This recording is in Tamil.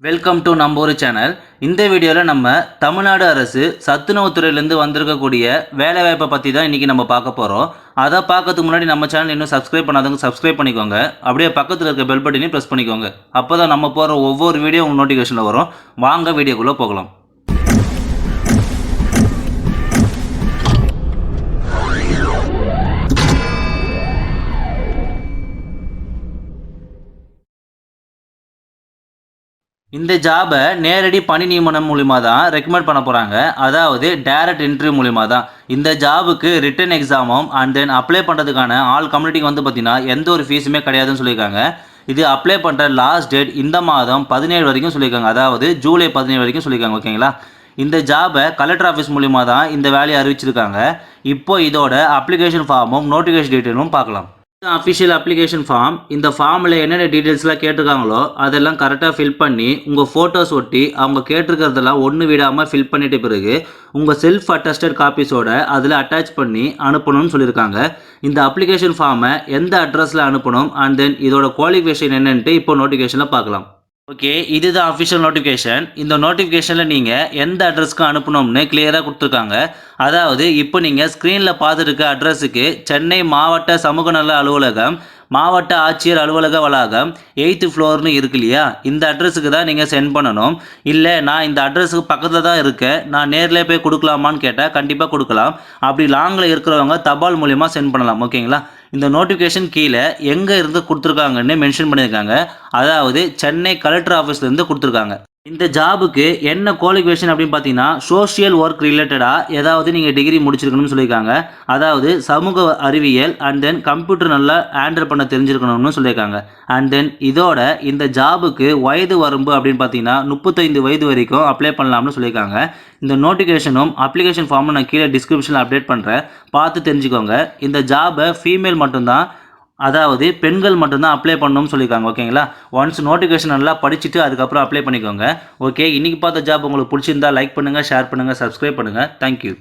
வெல்கம் டு நம்ம ஒரு சேனல். இந்த வீடியோவில் நம்ம தமிழ்நாடு அரசு சத்துணவுத்துறையிலேருந்து வந்திருக்கக்கூடிய வேலைவாய்ப்பை பற்றி தான் இன்றைக்கி நம்ம பார்க்க போகிறோம். அதை பார்க்கறதுக்கு முன்னாடி நம்ம சேனல் இன்னும் சப்ஸ்கிரைப் பண்ணாதவங்க சப்ஸ்கிரைப் பண்ணிக்கோங்க. அப்படியே பக்கத்தில் இருக்க பெல் பட்டனையும் ப்ரெஸ் பண்ணிக்கோங்க. அப்போ தான் நம்ம போகிற ஒவ்வொரு வீடியோ உங்கள் நோட்டிஃபிகேஷனில் வரும். வாங்க வீடியோக்குள்ளே போகலாம். இந்த ஜாபை நேரடி பணி நியமனம் மூலிமா தான் ரெக்கமெண்ட் பண்ண போகிறாங்க. அதாவது டைரக்ட் இன்டர்வியூ மூலிமா தான். இந்த ஜாபுக்கு ரிட்டன் எக்ஸாமும் அண்ட் தென் அப்ளை பண்ணுறதுக்கான ஆல் கம்யூனிட்டிக்கு பார்த்தீங்கன்னா எந்த ஒரு ஃபீஸுமே கிடையாதுன்னு சொல்லியிருக்காங்க. இது அப்ளை பண்ணுற லாஸ்ட் டேட் இந்த மாதம் 17 வரைக்கும் சொல்லியிருக்காங்க. அதாவது ஜூலை 17 வரைக்கும் சொல்லியிருக்காங்க. ஓகேங்களா? இந்த ஜாபை கலெக்டர் ஆஃபீஸ் மூலிமா தான் இந்த வேலையை அறிவிச்சிருக்காங்க. இப்போ இதோட அப்ளிகேஷன் ஃபார்மும் நோட்டிஃபிகேஷன் டீட்டெயிலும் பார்க்கலாம். Official application form. இந்த ஃபார்மில் என்னென்ன டீட்டெயில்ஸ்லாம் கேட்டிருக்காங்களோ அதெல்லாம் கரெக்டாக ஃபில் பண்ணி உங்கள் ஃபோட்டோஸ் ஒட்டி அவங்க கேட்டிருக்கிறதெல்லாம் ஒன்று விடாமல் ஃபில் பண்ணிட்ட பிறகு உங்கள் செல்ஃப் அட்டஸ்டட் காப்பீஸோட அதில் அட்டாச் பண்ணி அனுப்பணும்னு சொல்லியிருக்காங்க. இந்த அப்ளிகேஷன் ஃபார்மை எந்த அட்ரஸில் அனுப்பணும் அண்ட் தென் இதோட குவாலிஃபிகேஷன் என்னன்ட்டு இப்போ நோட்டிஃபிகேஷனில் பார்க்கலாம். ஓகே, இதுதான் அஃபிஷியல் நோட்டிஃபிகேஷன். இந்த நோட்டிஃபிகேஷனில் நீங்கள் எந்த அட்ரஸ்க்கு அனுப்பணும்னு கிளியராக கொடுத்துருக்காங்க. அதாவது இப்போ நீங்கள் ஸ்க்ரீனில் பார்த்துருக்க அட்ரஸுக்கு சென்னை மாவட்ட சமூக நல அலுவலகம், மாவட்ட ஆட்சியர் அலுவலக வளாகம் 8th ஃப்ளோர்னு இருக்கு இல்லையா, இந்த அட்ரஸுக்கு தான் நீங்கள் சென்ட் பண்ணணும். இல்லை நான் இந்த அட்ரஸுக்கு பக்கத்தில் தான் இருக்கேன், நான் நேரில் போய் கொடுக்கலாமான்னு கேட்டால் கண்டிப்பாக கொடுக்கலாம். அப்படி லாங்கில் இருக்கிறவங்க தபால் மூலிமா சென்ட் பண்ணலாம். ஓகேங்களா? இந்த நோட்டிஃபிகேஷன் கீழே எங்கே இருந்து கொடுத்துருக்காங்கன்னு மென்ஷன் பண்ணியிருக்காங்க. அதாவது சென்னை கலெக்டர் ஆஃபீஸ்லேருந்து கொடுத்துருக்காங்க. இந்த ஜாபுக்கு என்ன குவாலிஃபிகேஷன் அப்படின்னு பார்த்தீங்கன்னா சோஷியல் ஒர்க் ரிலேட்டடாக ஏதாவது நீங்கள் டிகிரி முடிச்சிருக்கணும்னு சொல்லியிருக்காங்க. அதாவது சமூக அறிவியல் அண்ட் தென் கம்ப்யூட்டர் நல்லா ஹேண்டில் பண்ண தெரிஞ்சிருக்கணும்னு சொல்லியிருக்காங்க. அண்ட் தென் இதோட இந்த ஜாபுக்கு வயது வரம்பு அப்படின்னு பார்த்தீங்கன்னா 35 வயது வரைக்கும் அப்ளை பண்ணலாம்னு சொல்லியிருக்காங்க. இந்த நோட்டிஃபிகேஷனும் அப்ளிகேஷன் ஃபார்மும் நான் கீழே டிஸ்கிரிப்ஷனில் அப்டேட் பண்ணுறேன், பார்த்து தெரிஞ்சுக்கோங்க. இந்த ஜாபை ஃபீமேல் மட்டும்தான், அதாவது பெண்கள் மட்டும்தான் அப்ளை பண்ணணும்னு சொல்லியிருக்காங்க. ஓகேங்களா? ஒன்ஸ் நோட்டிஃபிகேஷன் நல்லா படிச்சுட்டு அதுக்கப்புறம் அப்ளை பண்ணிக்கோங்க. ஓகே, இன்றைக்கி பார்த்த ஜாப் உங்களுக்கு பிடிச்சிருந்தா லைக் பண்ணுங்கள், ஷேர் பண்ணுங்கள், சப்ஸ்கிரைப் பண்ணுங்கள். தேங்க்யூ.